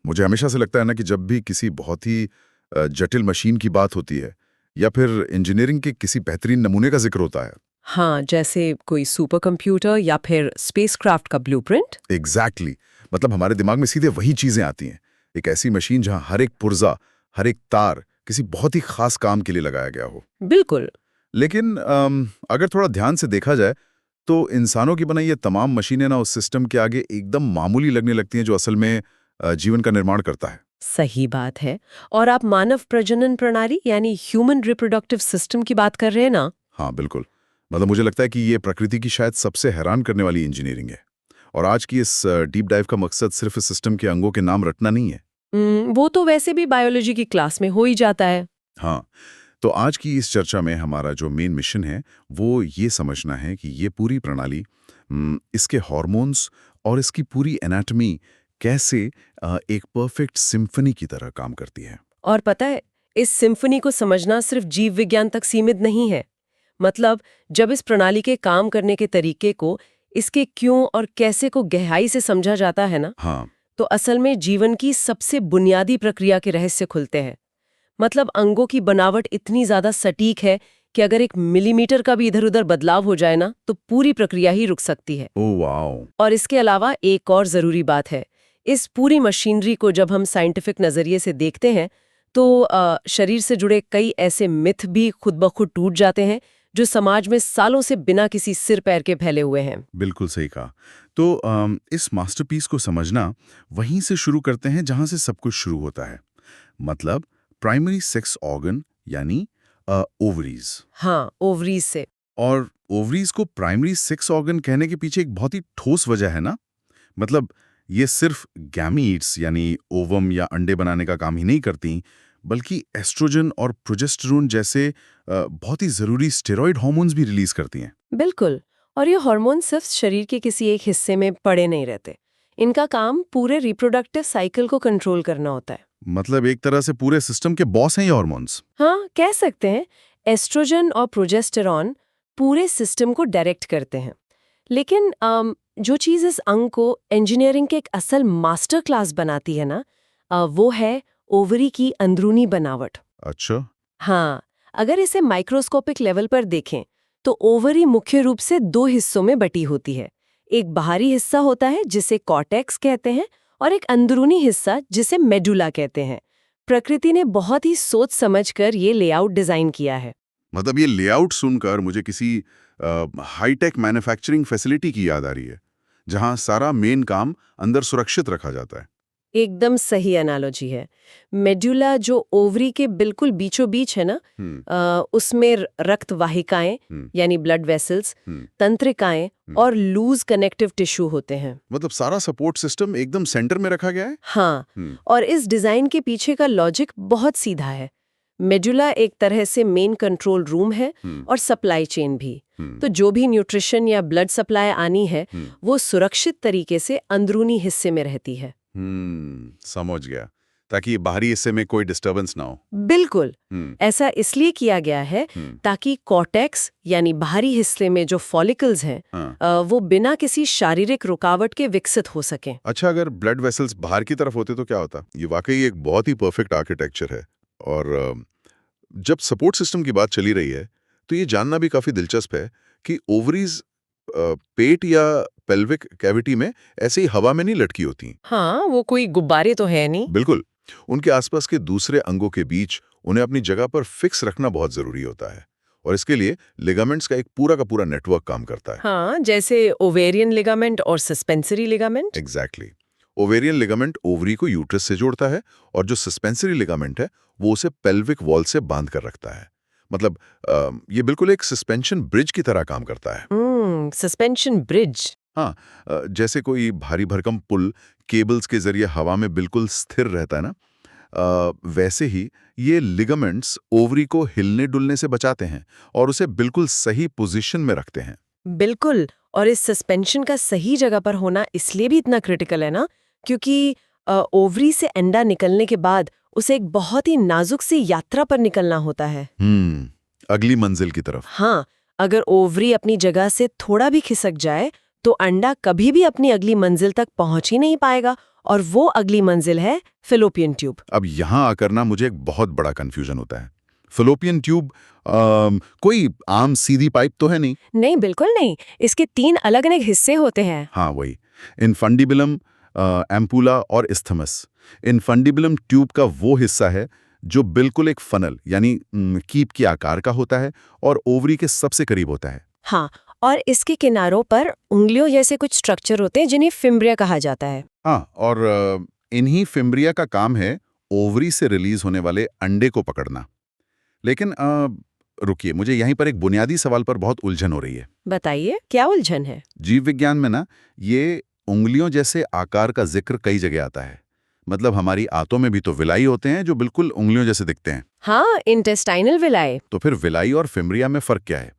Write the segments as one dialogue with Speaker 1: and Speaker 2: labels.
Speaker 1: मुझे हमेशा से लगता है ना कि जब भी किसी बहुत ही जटिल मशीन की बात होती है या फिर इंजीनियरिंग के किसी बेहतरीन नमूने का जिक्र होता है।
Speaker 2: हाँ, जैसे कोई सुपर कंप्यूटर या फिर स्पेसक्राफ्ट का ब्लूप्रिंट।
Speaker 1: एग्जैक्टली मतलब हमारे दिमाग में सीधे वही चीजें आती हैं। एक ऐसी मशीन जहां हर एक पुर्जा, हर एक तार किसी बहुत ही खास काम के लिए लगाया गया हो।
Speaker 2: बिल्कुल।
Speaker 1: लेकिन अगर थोड़ा ध्यान से देखा जाए तो इंसानों की बनाई ये तमाम मशीनें ना उस सिस्टम के आगे एकदम मामूली लगने लगती हैं जो असल में जीवन का निर्माण करता है।
Speaker 2: सही बात है। और आप मानव प्रजनन प्रणाली यानी ह्यूमन रिप्रोडक्टिव सिस्टम की बात कर रहे हैं ना?
Speaker 1: हाँ बिल्कुल। मतलब मुझे लगता है कि ये प्रकृति की शायद सबसे हैरान करने वाली इंजीनियरिंग है। और आज की इस डीप डाइव का मकसद सिर्फ इस सिस्टम के अंगों के नाम रटना नहीं है।
Speaker 2: वो तो वैसे भी बायोलॉजी की क्लास में हो ही जाता है।
Speaker 1: हाँ, तो आज की इस चर्चा में हमारा जो मेन मिशन है वो ये समझना है कि ये पूरी प्रणाली, इसके हार्मोन्स और इसकी पूरी एनाटॉमी कैसे एक परफेक्ट सिम्फनी की तरह काम करती है।
Speaker 2: और पता है, इस सिम्फनी को समझना सिर्फ जीव विज्ञान तक सीमित नहीं है। मतलब जब इस प्रणाली के काम करने के तरीके को, इसके क्यों और कैसे को गहराई से समझा जाता है ना,
Speaker 1: हाँ,
Speaker 2: तो असल में जीवन की सबसे बुनियादी प्रक्रिया के रहस्य खुलते हैं। मतलब अंगों की बनावट इतनी ज्यादा सटीक है कि अगर 1 मिलीमीटर का भी इधर-उधर बदलाव हो जाए ना, तो पूरी प्रक्रिया ही रुक सकती है।
Speaker 1: Oh wow!
Speaker 2: और इसके अलावा एक और जरूरी बात है, इस पूरी मशीनरी को जब हम साइंटिफिक नजरिए से देखते हैं तो शरीर से जुड़े कई ऐसे मिथ भी खुद ब खुद टूट जाते हैं जो समाज में सालों से बिना किसी सिर पैर के फैले हुए हैं।
Speaker 1: बिल्कुल सही कहा। तो इस मास्टरपीस को समझना वहीं से शुरू करते हैं जहां से सब कुछ शुरू होता है। मतलब प्राइमरी सेक्स ऑर्गन यानी ओवरीज।
Speaker 2: हाँ, ओवरीज से।
Speaker 1: और ओवरीज को प्राइमरी सेक्स ऑर्गन कहने के पीछे एक बहुत ही ठोस वजह है ना। मतलब ये सिर्फ गैमीट्स यानी ओवम या अंडे बनाने का काम ही नहीं करती, बल्कि एस्ट्रोजन और प्रोजेस्टेरोन जैसे बहुत ही जरूरी स्टेरॉइड हार्मोन्स भी रिलीज करती हैं।
Speaker 2: बिल्कुल। और ये हार्मोन सिर्फ शरीर के किसी एक हिस्से में पड़े नहीं रहते। इनका काम पूरे रिप्रोडक्टिव साइकिल को कंट्रोल करना होता है।
Speaker 1: मतलब एक तरह से पूरे सिस्टम के बॉस हैं ये हार्मोन्स।
Speaker 2: हाँ, कह सकते हैं। एस्ट्रोजन और प्रोजेस्टेरॉन पूरे सिस्टम को डायरेक्ट करते हैं। लेकिन जो चीज़ इस अंग को इंजीनियरिंग के एक असल मास्टर क्लास बनाती है ना, वो है ओवरी की अंदरूनी बनावट।
Speaker 1: अच्छा।
Speaker 2: हाँ, अगर इसे माइक्रोस्कोपिक लेवल पर देखें तो ओवरी मुख्य रूप से 2 हिस्सों में बटी होती है। एक बाहरी हिस्सा होता है जिसे कॉर्टेक्स कहते हैं और एक अंदरूनी हिस्सा जिसे मेडुला कहते हैं। प्रकृति ने बहुत ही सोच समझकर ये लेआउट डिजाइन किया है।
Speaker 1: मतलब ये लेआउट सुनकर मुझे किसी हाईटेक मैन्युफैक्चरिंग फैसिलिटी की याद आ रही है, जहां सारा मेन काम अंदर सुरक्षित रखा जाता है।
Speaker 2: एकदम सही एनालॉजी है। मेडुला जो ओवरी के बिल्कुल बीचों बीच है ना,
Speaker 1: हम्म।
Speaker 2: उसमें रक्त वाहिकाएं
Speaker 1: हम्म।
Speaker 2: यानी ब्लड वेसल्स,
Speaker 1: हम्म।
Speaker 2: तंत्रिकाएं और लूज कनेक्टिव टिश्यू होते हैं।
Speaker 1: मतलब सारा सपोर्ट सिस्टम एकदम सेंटर में रखा गया है।
Speaker 2: हाँ, और इस डिजाइन के पीछे का लॉजिक बहुत सीधा है। मेडुला एक तरह से मेन कंट्रोल रूम है और सप्लाई चेन भी। तो जो भी न्यूट्रिशन या ब्लड सप्लाई आनी है, वो सुरक्षित तरीके से अंदरूनी हिस्से में रहती है।
Speaker 1: समझ गया, ताकि बाहरी हिस्से में कोई डिस्टरबेंस ना हो।
Speaker 2: बिल्कुल। ऐसा इसलिए किया गया है ताकि कॉर्टेक्स यानी बाहरी हिस्से में जो फॉलिकल्स हैं, वो बिना किसी शारीरिक रुकावट के विकसित हो सकें।
Speaker 1: अच्छा, अगर ब्लड वेसल्स बाहर की तरफ होते तो क्या होता? ये वाकई एक बहुत ही परफेक्ट आर्किटेक्चर है। और जब सपोर्ट सिस्टम की बात चली रही है तो ये जानना भी काफी दिलचस्प है कि ओवरीज पेट या पेल्विक कैविटी में ऐसे ही हवा में नहीं लटकी होती।
Speaker 2: हाँ, वो कोई गुब्बारे तो है नहीं।
Speaker 1: बिल्कुल, उनके आसपास के दूसरे अंगों के बीच उन्हें अपनी जगह पर फिक्स रखना बहुत जरूरी होता है। और इसके लिए लिगामेंट्स का एक पूरा का पूरा नेटवर्क काम करता है।
Speaker 2: हाँ, जैसे ओवेरियन लिगामेंट और suspensory ligament.
Speaker 1: Exactly. Ovarian ligament ovary को यूट्रस से जोड़ता है और जो सस्पेंसरी लिगामेंट है वो उसे पेल्विक वॉल से बांध कर रखता है। मतलब ये बिल्कुल एक सस्पेंशन ब्रिज की तरह काम करता है।
Speaker 2: Suspension bridge.
Speaker 1: हाँ, जैसे कोई भारी भरकम पुल केबल्स के जरिए हवा में बिल्कुल स्थिर रहता है ना, वैसे ही ये लिगामेंट्स ओवरी को हिलने डुलने से बचाते हैं और उसे बिल्कुल सही पोजीशन में रखते हैं।
Speaker 2: बिल्कुल। और इस सस्पेंशन का सही जगह पर होना इसलिए भी इतना क्रिटिकल है ना, क्योंकि ओवरी से अंडा निकलने के बाद उसे एक बहुत ही नाजुक सी यात्रा पर निकलना होता है।
Speaker 1: अगली मंजिल की तरफ।
Speaker 2: हाँ, अगर ओवरी अपनी जगह से थोड़ा भी खिसक जाए तो अंडा कभी भी अपनी अगली मंजिल तक पहुंच ही नहीं पाएगा और वो अगली मंजिल है फेलोपियन ट्यूब।
Speaker 1: अब यहाँ आकर ना मुझे एक बहुत बड़ा कंफ्यूजन होता है। फेलोपियन ट्यूब कोई आम सीधी पाइप तो है नहीं?
Speaker 2: नहीं, बिल्कुल नहीं। इसके 3 अलग-अलग हिस्से होते हैं।
Speaker 1: हाँ, वही। इनफंडिबुलम, एम्पुला और इस्थमस। इनफंडिबुलम ट्यूब का वो हिस्सा है जो बिल्कुल एक फनल यानी कीप के आकार का होता है और ओवरी के सबसे करीब होता है।
Speaker 2: हाँ, और इसके किनारों पर उंगलियों जैसे कुछ स्ट्रक्चर होते हैं जिन्हें फिम्ब्रिया कहा जाता है।
Speaker 1: हाँ, और इन्हीं फिम्ब्रिया का काम है ओवरी से रिलीज होने वाले अंडे को पकड़ना। लेकिन रुकिए, मुझे यहीं पर एक बुनियादी सवाल पर बहुत उलझन हो रही है।
Speaker 2: बताइए, क्या उलझन है?
Speaker 1: जीव विज्ञान में ना ये उंगलियों जैसे आकार का जिक्र कई जगह आता है। मतलब हमारी आंतों में भी तो विलाई होते हैं जो बिल्कुल उंगलियों जैसे दिखते हैं।
Speaker 2: हाँ, इंटेस्टाइनल विलाए।
Speaker 1: तो फिर विलाई और फिम्ब्रिया में फर्क क्या है?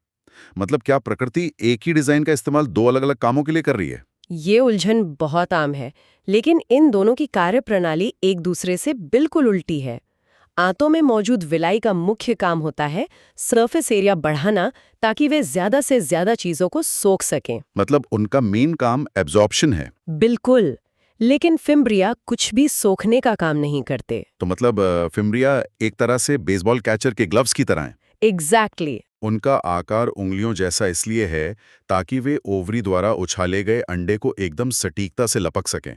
Speaker 1: मतलब क्या प्रकृति एक ही डिजाइन का इस्तेमाल 2 अलग-अलग कामों के लिए कर रही है?
Speaker 2: ये उलझन बहुत आम है, लेकिन इन दोनों की कार्यप्रणाली एक दूसरे से बिल्कुल उल्टी है। आंतों में मौजूद विलाई का मुख्य काम होता है सरफेस एरिया बढ़ाना, ताकि वे ज्यादा से ज्यादा चीजों को सोख सकें।
Speaker 1: मतलब उनका मेन काम एब्जॉर्प्शन है।
Speaker 2: बिल्कुल। लेकिन फिम्ब्रिया कुछ भी सोखने का काम नहीं करते।
Speaker 1: तो मतलब फिम्ब्रिया एक तरह से बेसबॉल कैचर के ग्लव्स की तरह हैं।
Speaker 2: एग्जैक्टली।
Speaker 1: उनका आकार उंगलियों जैसा इसलिए है ताकि वे ओवरी द्वारा उछाले गए अंडे को एकदम सटीकता से लपक सकें।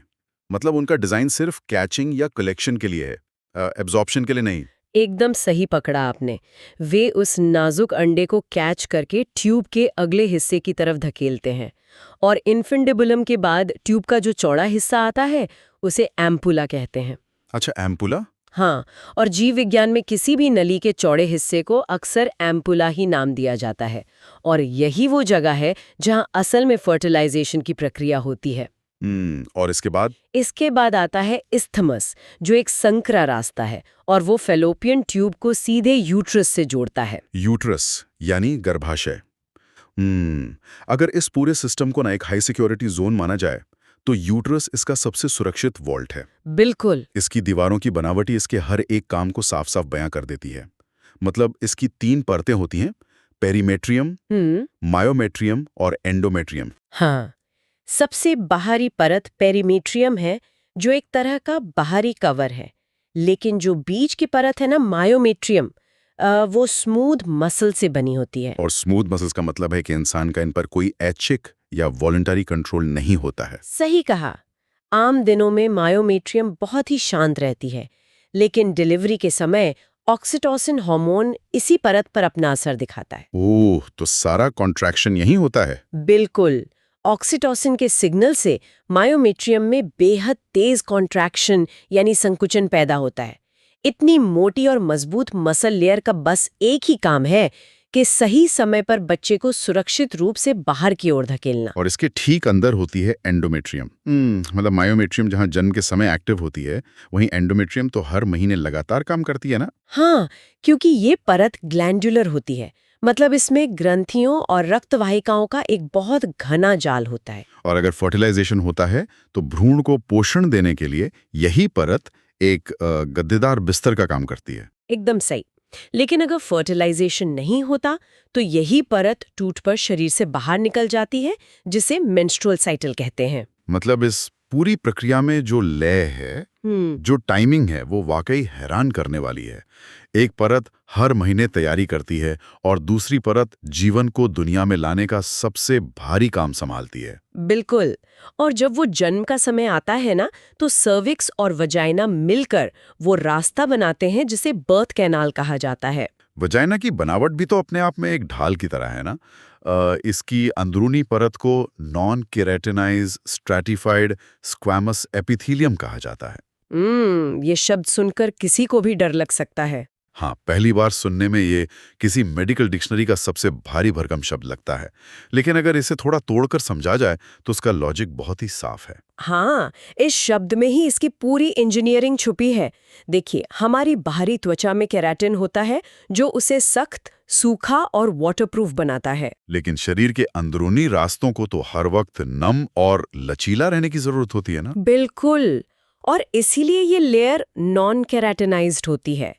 Speaker 1: मतलब उनका डिजाइन सिर्फ कैचिंग या कलेक्शन के लिए है, एब्जॉर्प्शन के लिए नहीं।
Speaker 2: एकदम सही पकड़ा आपने। वे उस नाजुक अंडे को कैच करके ट्यूब के अगले हिस्से की तरफ धकेलते हैं, और इन्फिंडिबुलम के बाद ट्यूब का जो चौड़ा हिस्सा आता है उसे एम्पुला कहते हैं।
Speaker 1: अच्छा, एम्पुला?
Speaker 2: हाँ, और जीव विज्ञान में किसी भी नली के चौड़े हिस्से को अक्सर एम्पुला ही नाम दिया जाता है, और यही वो जगह है जहाँ असल में फर्टिलाइजेशन की प्रक्रिया होती है।
Speaker 1: और इसके बाद?
Speaker 2: इसके बाद आता है इस्थमस, जो एक संकरा रास्ता है, और वो फेलोपियन ट्यूब को सीधे यूट्रस से जोड़ता है।
Speaker 1: यूट्रस यानी गर्भाशय। अगर इस पूरे सिस्टम को ना एक हाई सिक्योरिटी जोन माना जाए तो यूट्रस इसका सबसे सुरक्षित वॉल्ट है।
Speaker 2: बिल्कुल।
Speaker 1: इसकी दीवारों की बनावटी इसके हर एक काम को साफ साफ बयां कर देती है। मतलब इसकी 3 परतें होती हैं, पेरीमेट्रियम, मायोमेट्रियम और एंडोमेट्रियम।
Speaker 2: हाँ, सबसे बाहरी परत पेरीमेट्रियम है, जो एक तरह का बाहरी कवर है। लेकिन जो बीच की परत है ना, मायोमेट्रियम, वो स्मूथ मसल से बनी होती है।
Speaker 1: और स्मूथ मसल्स का मतलब है कि इंसान का इन पर कोई ऐच्छिक या वॉलंटरी कंट्रोल नहीं होता है।
Speaker 2: सही कहा। आम दिनों में मायोमेट्रियम बहुत ही शांत रहती है, लेकिन डिलीवरी के समय ऑक्सीटोसिन हार्मोन इसी परत पर अपना असर दिखाता है।
Speaker 1: ओह, तो सारा कॉन्ट्रैक्शन यही होता है।
Speaker 2: बिल्कुल। ऑक्सीटोसिन के सिग्नल से मायोमेट्रियम में बेहद तेज कॉन्ट्रैक्शन यानी संकुचन पैदा होता है। इतनी मोटी और मजबूत मसल लेयर का बस एक ही काम है कि सही समय पर बच्चे को सुरक्षित रूप से बाहर की ओर धकेलना।
Speaker 1: और इसके ठीक अंदर होती है एंडोमेट्रियम। मतलब मायोमेट्रियम जहाँ जन्म के समय एक्टिव होती है, वहीं एंडोमेट्रियम तो हर महीने लगातार काम करती है ना।
Speaker 2: हाँ, क्योंकि ये परत ग्लैंडुलर होती है। मतलब इसमें ग्रंथियों और रक्तवाहिकाओं का एक बहुत घना जाल होता है।
Speaker 1: और अगर फर्टिलाइजेशन होता है तो भ्रूण को पोषण देने के लिए यही परत एक गद्देदार बिस्तर का काम करती है।
Speaker 2: एकदम सही। लेकिन अगर फर्टिलाइजेशन नहीं होता तो यही परत टूट पर शरीर से बाहर निकल जाती है, जिसे मेंस्ट्रुअल साइकिल कहते हैं।
Speaker 1: मतलब इस पूरी प्रक्रिया में जो लय है, जो टाइमिंग है, वो वाकई हैरान करने वाली है। एक परत हर महीने तैयारी करती है और दूसरी परत जीवन को दुनिया में लाने का सबसे भारी काम संभालती है।
Speaker 2: बिल्कुल। और जब वो जन्म का समय आता है ना, तो सर्विक्स और वजाइना मिलकर वो रास्ता बनाते हैं जिसे बर्थ कैनाल कहा जाता है।
Speaker 1: वजाइना की बनावट भी तो अपने आप में एक ढाल की तरह है ना। इसकी अंदरूनी परत को नॉन केराटिनाइज स्ट्रैटिफाइड स्क्वैमस एपिथेलियम कहा जाता है।
Speaker 2: ये शब्द सुनकर किसी को भी डर लग सकता है।
Speaker 1: हाँ, पहली बार सुनने में ये किसी मेडिकल डिक्शनरी का सबसे भारी भरकम शब्द लगता है, लेकिन अगर इसे थोड़ा तोड़कर समझा जाए तो उसका लॉजिक बहुत ही साफ है।
Speaker 2: हाँ, इस शब्द में ही इसकी पूरी इंजीनियरिंग छुपी है। देखिए, हमारी बाहरी त्वचा में केराटिन होता है जो उसे सख्त, सूखा और वाटरप्रूफ बनाता है।
Speaker 1: लेकिन शरीर के अंदरूनी रास्तों को तो हर वक्त नम और लचीला रहने की जरूरत होती है ना।
Speaker 2: बिल्कुल। और इसीलिए ये लेयर नॉन केराटिनाइज्ड होती है।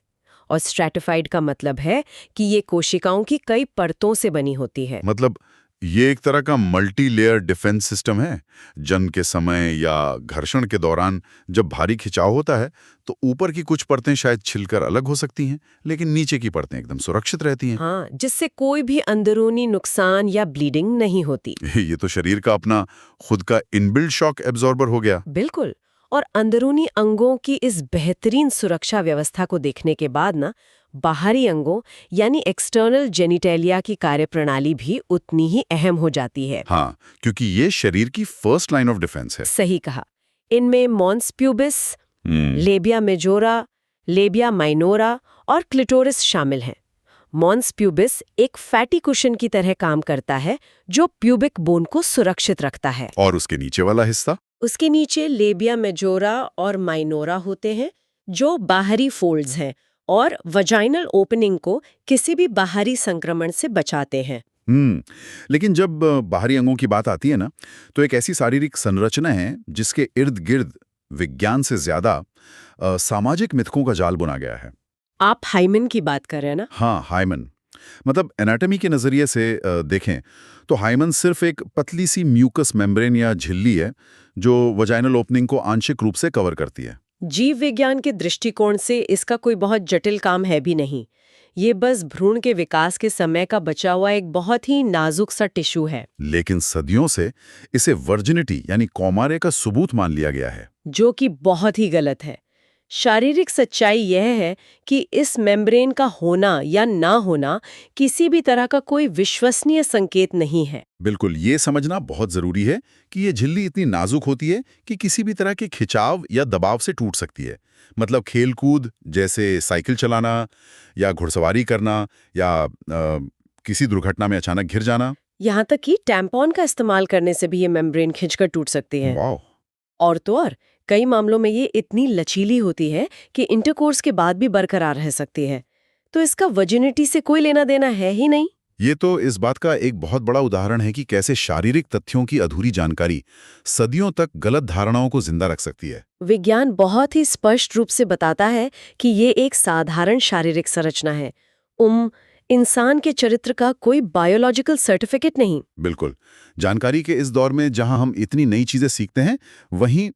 Speaker 2: और स्ट्रैटिफाइड का मतलब है कि ये कोशिकाओं की कई परतों से बनी होती है।
Speaker 1: मतलब ये एक तरह का मल्टी लेयर डिफेंस सिस्टम है। जंग के समय या घर्षण के दौरान जब भारी खिंचाव होता है तो ऊपर की कुछ परतें शायद छिलकर अलग हो सकती हैं, लेकिन नीचे की परतें एकदम सुरक्षित रहती हैं।
Speaker 2: हाँ, जिससे कोई भी अंदरूनी नुकसान या ब्लीडिंग नहीं होती।
Speaker 1: ये तो शरीर का अपना खुद का इनबिल्ट शॉक एब्जॉर्बर हो गया।
Speaker 2: बिल्कुल। और अंदरूनी अंगों की इस बेहतरीन सुरक्षा व्यवस्था को देखने के बाद ना, बाहरी अंगों यानी एक्सटर्नल जेनिटेलिया की कार्यप्रणाली भी उतनी ही अहम हो जाती है।
Speaker 1: हाँ, क्योंकि ये शरीर की फर्स्ट लाइन ऑफ डिफेंस है।
Speaker 2: सही कहा। इनमें mons pubis, labia majora, labia minora और क्लिटोरिस शामिल हैं। मॉन्स प्यूबिस एक फैटी कुशन की तरह काम करता है जो प्यूबिक बोन को सुरक्षित रखता है।
Speaker 1: और उसके नीचे वाला हिस्सा?
Speaker 2: उसके नीचे लेबिया मेजोरा और माइनोरा होते हैं जो बाहरी फोल्ड्स हैं और वजाइनल ओपनिंग को किसी भी बाहरी संक्रमण से बचाते हैं।
Speaker 1: लेकिन जब बाहरी अंगों की बात आती है ना, तो एक ऐसी शारीरिक संरचना है जिसके इर्द गिर्द विज्ञान से ज्यादा सामाजिक मिथकों का जाल बुना गया है।
Speaker 2: आप हाइमन की बात कर रहे हैं ना?
Speaker 1: हाँ, हाइमन। मतलब एनाटॉमी के नजरिए से देखें तो हाइमन सिर्फ एक पतली सी म्यूकस मेम्ब्रेन या झिल्ली है जो वजाइनल ओपनिंग को आंशिक रूप से कवर करती है।
Speaker 2: जीव विज्ञान के दृष्टिकोण से इसका कोई बहुत जटिल काम है भी नहीं। ये बस भ्रूण के विकास के समय का बचा हुआ एक बहुत ही नाजुक सा टिश्यू है।
Speaker 1: लेकिन सदियों से इसे वर्जिनिटी यानी कौमारे का सबूत मान लिया गया है,
Speaker 2: जो कि बहुत ही गलत है। शारीरिक सच्चाई यह है कि इस मेम्ब्रेन का होना या ना होना किसी भी तरह का कोई विश्वसनीय संकेत नहीं है।
Speaker 1: बिल्कुल, ये समझना बहुत जरूरी है कि ये झिल्ली इतनी नाजुक होती है कि किसी भी तरह के खिंचाव या दबाव से टूट सकती है। मतलब खेल-कूद जैसे साइकिल चलाना या घुड़सवारी करना या किसी दुर्घटना में अचानक गिर जाना।
Speaker 2: यहाँ तक कि टैम्पॉन का इस्तेमाल करने से भी ये मेम्ब्रेन खिंचकर टूट सकती है।
Speaker 1: वाह!
Speaker 2: और तो और कई मामलों में ये इतनी लचीली होती है कि इंटरकोर्स के बाद भी बरकरार रह सकती है। तो इसका वर्जिनिटी से कोई लेना देना है ही नहीं।
Speaker 1: ये तो इस बात का एक बहुत बड़ा उदाहरण है कि कैसे शारीरिक तथ्यों की अधूरी जानकारी सदियों तक गलत धारणाओं को जिंदा रख सकती है।
Speaker 2: विज्ञान बहुत ही स्पष्ट रूप से बताता है कि ये एक साधारण शारीरिक संरचना है। इंसान के चरित्र का कोई बायोलॉजिकल सर्टिफिकेट नहीं।
Speaker 1: बिल्कुल। जानकारी के इस दौर में जहां हम इतनी नई चीजें सीखते हैं, वहीं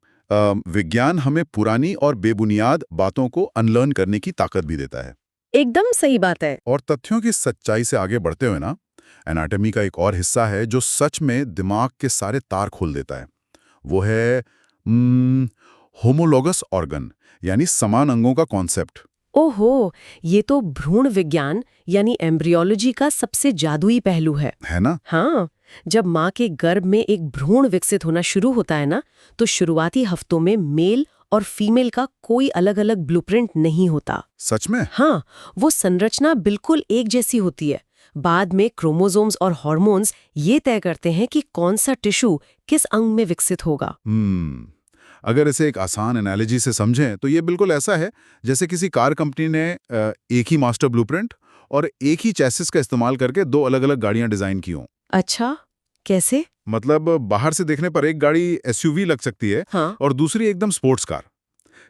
Speaker 1: विज्ञान हमें पुरानी और बेबुनियाद बातों को अनलर्न करने की ताकत भी देता है।
Speaker 2: एकदम सही बात है।
Speaker 1: और तथ्यों की सच्चाई से आगे बढ़ते हुए ना, एनाटॉमी का एक और हिस्सा है जो सच में दिमाग के सारे तार खोल देता है। वो है होमोलोगस ऑर्गन, यानी समान अंगों का कॉन्सेप्ट।
Speaker 2: ओहो, ये तो भ्रूण विज्ञान यानी एम्ब्रियोलॉजी का सबसे जादुई पहलू है
Speaker 1: ना?
Speaker 2: हाँ, जब माँ के गर्भ में एक भ्रूण विकसित होना शुरू होता है ना, तो शुरुआती हफ्तों में मेल और फीमेल का कोई अलग-अलग ब्लूप्रिंट नहीं होता।
Speaker 1: सच में?
Speaker 2: हाँ, वो संरचना बिल्कुल एक जैसी होती है। बाद में क्रोमोसोम्स और हार्मोन्स ये तय करते हैं कि कौन सा टिश्यू किस अंग में विकसित होगा।
Speaker 1: अगर इसे एक आसान एनालॉजी से समझें तो ये बिल्कुल ऐसा है जैसे किसी कार कंपनी ने एक ही मास्टर ब्लूप्रिंट और एक ही चैसिस का इस्तेमाल करके दो अलग-अलग गाड़ियां डिजाइन की हों।
Speaker 2: अच्छा, कैसे?
Speaker 1: मतलब बाहर से देखने पर एक गाड़ी एसयूवी लग सकती है,
Speaker 2: हाँ।
Speaker 1: और दूसरी एकदम स्पोर्ट्स कार।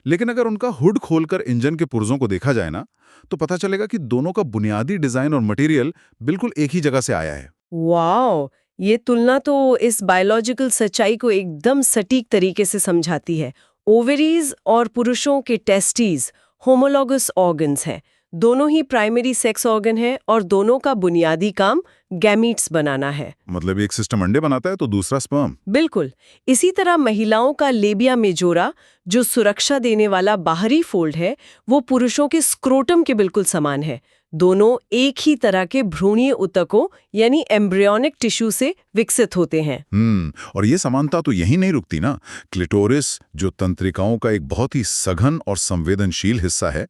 Speaker 1: लेकिन अगर उनका हुड खोलकर इंजन के पुर्जों को देखा जाए ना, तो पता चलेगा कि दोनों का बुनियादी डिजाइन और मटेरियल बिल्कुल एक ही जगह से आया है।
Speaker 2: वाओ, ये तुलना तो इस बायोलॉजिकल सच्चाई को एकदम सटीक तरीके से समझाती है। ओवरीज और पुरुषों के टेस्टीज होमोलॉगस ऑर्गन्स हैं। दोनों ही प्राइमरी सेक्स ऑर्गन है और दोनों का बुनियादी काम गैमीट्स बनाना है।
Speaker 1: मतलब एक सिस्टम अंडे बनाता है तो दूसरा स्पर्म।
Speaker 2: बिल्कुल। इसी तरह महिलाओं का लेबिया मेजोरा, जो सुरक्षा देने वाला बाहरी फोल्ड है, वो पुरुषों के स्क्रोटम के बिल्कुल समान है। दोनों एक ही तरह के भ्रूणीय ऊतकों यानी एम्ब्रियोनिक टिश्यू से विकसित होते हैं।
Speaker 1: और ये समानता तो यही नहीं रुकती ना। क्लिटोरिस, जो तंत्रिकाओं का एक बहुत ही सघन और संवेदनशील हिस्सा है,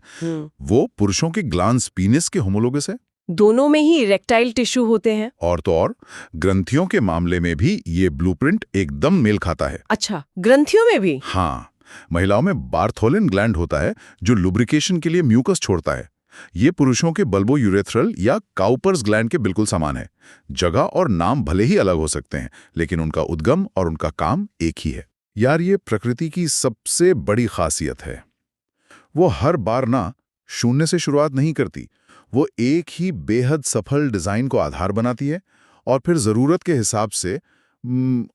Speaker 1: वो पुरुषों के ग्लांस पीनिस के होमोलोगस है।
Speaker 2: दोनों में ही इरेक्टाइल टिश्यू होते हैं।
Speaker 1: और तो और ग्रंथियों के मामले में भी ये ब्लूप्रिंट एकदम मेल खाता है।
Speaker 2: अच्छा, ग्रंथियों में भी?
Speaker 1: हाँ, महिलाओं में बार्थोलिन ग्लैंड होता है जो लुब्रिकेशन के लिए म्यूकस छोड़ता है। ये पुरुषों के बल्बो यूरेथ्रल या काउपर्स ग्लैंड के बिल्कुल समान है। जगह और नाम भले ही अलग हो सकते हैं, लेकिन उनका उद्गम और उनका काम एक ही है। यार, ये प्रकृति की सबसे बड़ी खासियत है। वो हर बार ना शून्य से शुरुआत नहीं करती। वो एक ही बेहद सफल डिजाइन को आधार बनाती है और फिर ज़रूरत के हिसाब से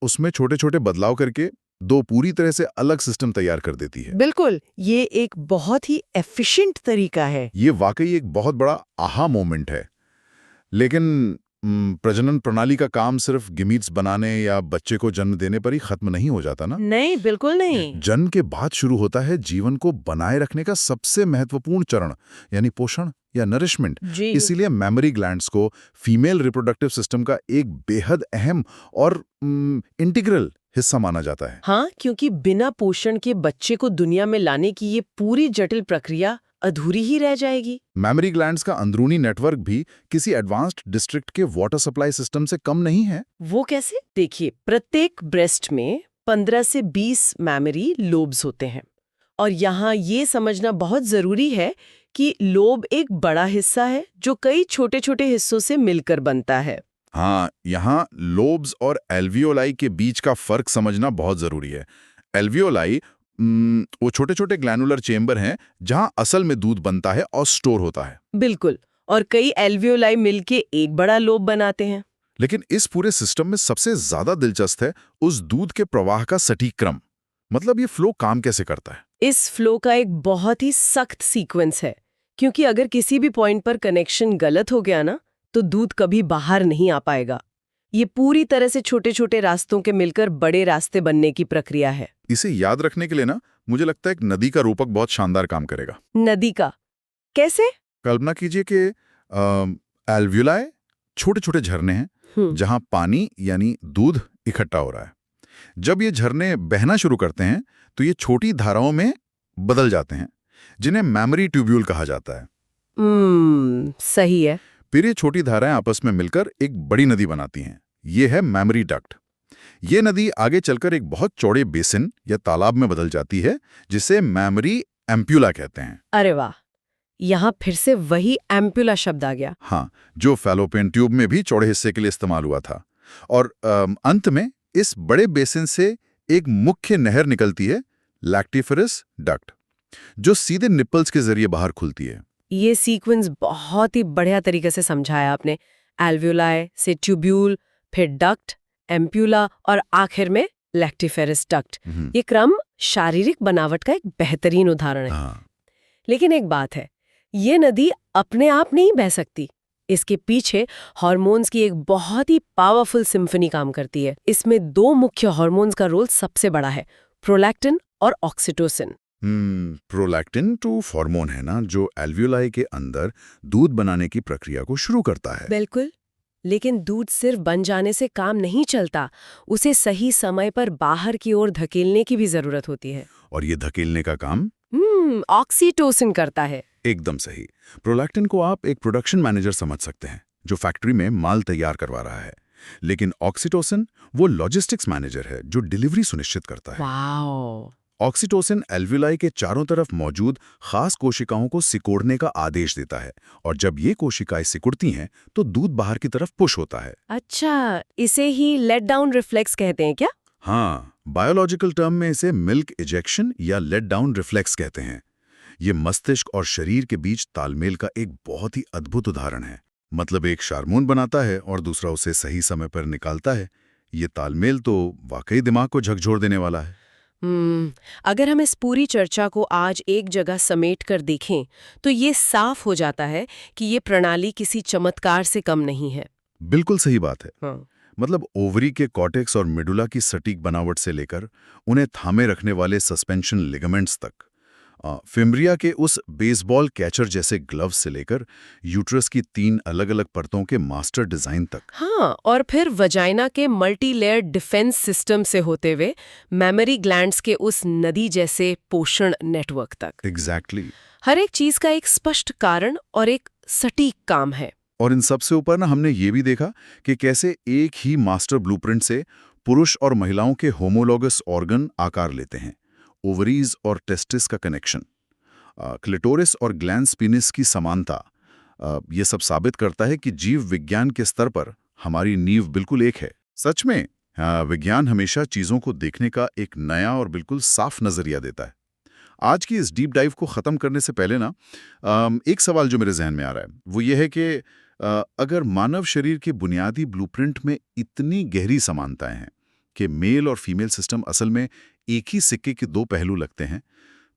Speaker 1: उसमें छोटे-छोटे बदलाव करके दो पूरी तरह से अलग सिस्टम तैयार कर देती है।
Speaker 3: बिल्कुल, ये एक बहुत ही एफिशिएंट तरीका है।
Speaker 1: ये वाकई एक बहुत बड़ा आहा मोमेंट है। लेकिन प्रजनन प्रणाली का काम सिर्फ गिमीट्स बनाने या बच्चे को जन्म देने पर ही खत्म नहीं हो जाता ना।
Speaker 3: नहीं, बिल्कुल नहीं।
Speaker 1: जन्म के बाद शुरू होता है जीवन को बनाए रखने का सबसे महत्वपूर्ण चरण, यानी पोषण या नरिशमेंट।
Speaker 3: जी।
Speaker 1: इसीलिए मैमरी ग्लैंड्स को फीमेल रिप्रोडक्टिव सिस्टम का एक बेहद अहम और इंटीग्रल हिस्सा माना जाता है।
Speaker 3: हाँ, क्योंकि बिना पोषण के बच्चे को दुनिया में लाने की ये पूरी जटिल प्रक्रिया अधूरी ही रह जाएगी।
Speaker 1: मैमरी ग्लैंड्स का अंदरूनी नेटवर्क भी किसी एडवांस्ड डिस्ट्रिक्ट के वाटर सप्लाई सिस्टम से कम नहीं है।
Speaker 3: वो कैसे? देखिए, प्रत्येक ब्रेस्ट में 15 से 20 मैमरी लोब्स होते हैं। और यहाँ ये समझना बहुत जरूरी है कि लोब एक बड़ा हिस्सा है जो कई छोटे-छोटे हिस्सों से मिलकर बनता है।
Speaker 1: हाँ, यहाँ लोब्स और एल्वियोलाई के बीच का फर्क समझना बहुत जरूरी है। एल्वियोलाई वो छोटे-छोटे ग्लैनुलर चेंबर हैं जहां असल में दूध बनता है और स्टोर होता है।
Speaker 3: बिल्कुल, और कई एल्वियोलाई मिलके एक बड़ा लोब बनाते हैं।
Speaker 1: लेकिन इस पूरे सिस्टम में सबसे ज्यादा दिलचस्प है उस दूध के प्रवाह का सटीक क्रम। मतलब ये फ्लो काम कैसे करता है।
Speaker 3: इस फ्लो का एक बहुत ही सख्त सीक्वेंस है, क्योंकि अगर किसी भी पॉइंट पर कनेक्शन गलत हो गया ना, तो दूध कभी बाहर नहीं आ पाएगा। ये पूरी तरह से छोटे-छोटे रास्तों के मिलकर बड़े रास्ते बनने की प्रक्रिया है।
Speaker 1: इसे याद रखने के लिए ना मुझे लगता है एक नदी का रूपक बहुत शानदार काम करेगा।
Speaker 3: नदी का कैसे?
Speaker 1: कल्पना कीजिए कि एल्वियोलाई छोटे-छोटे झरने हैं जहां पानी यानी दूध इकट्ठा हो रहा है। जब ये झरने बहना शुरू करते हैं तो ये छोटी धाराओं में बदल जाते हैं, जिन्हें मैमरी ट्यूब्यूल कहा जाता है।
Speaker 3: सही है।
Speaker 1: फिर ये छोटी धाराएं आपस में मिलकर एक बड़ी नदी बनाती हैं। ये है मैमरी डक्ट। ये नदी आगे चलकर एक बहुत चौड़े बेसिन या तालाब में बदल जाती है, जिसे मैमरी एम्प्यूला कहते हैं।
Speaker 3: अरे वाह, यहाँ फिर से वही एम्प्यूला शब्द आ गया।
Speaker 1: हाँ, जो फैलोपियन ट्यूब में भी चौड़े हिस्से के लिए इस्तेमाल हुआ था। और अंत में इस बड़े बेसिन से एक मुख्य नहर निकलती है, लैक्टिफरस डक्ट, जो सीधे निपल्स के जरिए बाहर खुलती है।
Speaker 3: ये सीक्वेंस बहुत ही बढ़िया तरीके से समझाया आपने। एल्वियोलाई से ट्यूब्यूल, फिर डक्ट, एम्प्यूला और आखिर में लैक्टिफेरस डक्ट। ये क्रम शारीरिक बनावट का एक बेहतरीन उदाहरण है।
Speaker 1: हाँ।
Speaker 3: लेकिन एक बात है, ये नदी अपने आप नहीं बह सकती। इसके पीछे हार्मोन्स की एक बहुत ही पावरफुल सिम्फनी काम करती है। इसमें दो मुख्य हार्मोन्स का रोल सबसे बड़ा है, प्रोलैक्टिन और ऑक्सीटोसिन।
Speaker 1: प्रोलैक्टिन टू हार्मोन है ना, जो एल्वियोलाई के अंदर दूध बनाने की प्रक्रिया को शुरू करता है।
Speaker 3: बिल्कुल, लेकिन दूध सिर्फ बन जाने से काम नहीं चलता, उसे सही समय पर बाहर की ओर धकेलने की भी जरूरत होती है।
Speaker 1: और ये धकेलने का काम
Speaker 3: ऑक्सीटोसिन करता है।
Speaker 1: एकदम सही। प्रोलैक्टिन को आप एक प्रोडक्शन मैनेजर समझ सकते हैं, जो फैक्ट्री में माल तैयार करवा रहा है। लेकिन ऑक्सीटोसिन वो लॉजिस्टिक्स मैनेजर है, जो डिलीवरी सुनिश्चित करता है।
Speaker 3: वाओ।
Speaker 1: ऑक्सीटोसिन एल्वियोलाई के चारों तरफ मौजूद खास कोशिकाओं को सिकोड़ने का आदेश देता है, और जब ये कोशिकाएं सिकुड़ती हैं तो दूध बाहर की तरफ पुश होता है।
Speaker 3: अच्छा, इसे ही लेट डाउन रिफ्लेक्स कहते हैं क्या?
Speaker 1: हाँ, बायोलॉजिकल टर्म में इसे मिल्क इजेक्शन या लेट डाउन रिफ्लेक्स कहते हैं। ये मस्तिष्क और शरीर के बीच तालमेल का एक बहुत ही अद्भुत उदाहरण है। मतलब एक हार्मोन बनाता है और दूसरा उसे सही समय पर निकालता है। ये तालमेल तो वाकई दिमाग को झकझोर देने वाला है।
Speaker 3: अगर हम इस पूरी चर्चा को आज एक जगह समेट कर देखें तो ये साफ हो जाता है कि ये प्रणाली किसी चमत्कार से कम नहीं है।
Speaker 1: बिल्कुल सही बात है।
Speaker 3: हाँ।
Speaker 1: मतलब ओवरी के कॉर्टेक्स और मेडुला की सटीक बनावट से लेकर उन्हें थामे रखने वाले सस्पेंशन लिगामेंट्स तक, फिम्ब्रिया के उस बेसबॉल कैचर जैसे ग्लव्स से लेकर यूट्रस की 3 अलग-अलग परतों के मास्टर डिजाइन तक।
Speaker 3: हाँ, और फिर वजाइना के मल्टी लेयर डिफेंस सिस्टम से होते हुए मैमरी ग्लैंड्स के उस नदी जैसे पोषण नेटवर्क तक।
Speaker 1: एग्जैक्टली।
Speaker 3: हर एक चीज का एक स्पष्ट कारण और एक सटीक काम है।
Speaker 1: और इन सब से ऊपर ना हमने ये भी देखा कि कैसे एक ही मास्टर ब्लूप्रिंट से पुरुष और महिलाओं के होमोलॉगस ऑर्गन आकार लेते हैं। ओवरीज और टेस्टिस का कनेक्शन, क्लिटोरिस और ग्लैंस पीनिस की समानता, ये सब साबित करता है कि जीव विज्ञान के स्तर पर हमारी नींव बिल्कुल एक है। सच में विज्ञान हमेशा चीज़ों को देखने का एक नया और बिल्कुल साफ नज़रिया देता है। आज की इस डीप डाइव को ख़त्म करने से पहले ना एक सवाल जो मेरे जहन में आ रहा है वो ये है कि अगर मानव शरीर के बुनियादी ब्लूप्रिंट में इतनी गहरी समानताएं हैं कि मेल और फीमेल सिस्टम असल में एक ही सिक्के के दो पहलू लगते हैं,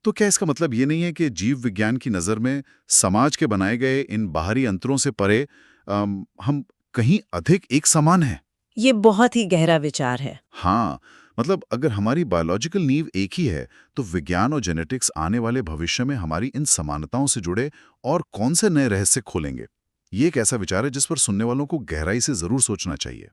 Speaker 1: तो क्या इसका मतलब ये नहीं है कि जीव विज्ञान की नज़र में समाज के बनाए गए इन बाहरी अंतरों से परे हम कहीं अधिक एक समान हैं?
Speaker 2: ये बहुत ही गहरा विचार है।
Speaker 1: हाँ, मतलब अगर हमारी बायोलॉजिकल नींव एक ही है, तो विज्ञान और जेनेटिक्स आने वाले भविष्य में हमारी इन समानताओं से जुड़े और कौन से नए रहस्य खोलेंगे? ये एक ऐसा विचार है जिस पर सुनने वालों को गहराई से जरूर सोचना चाहिए।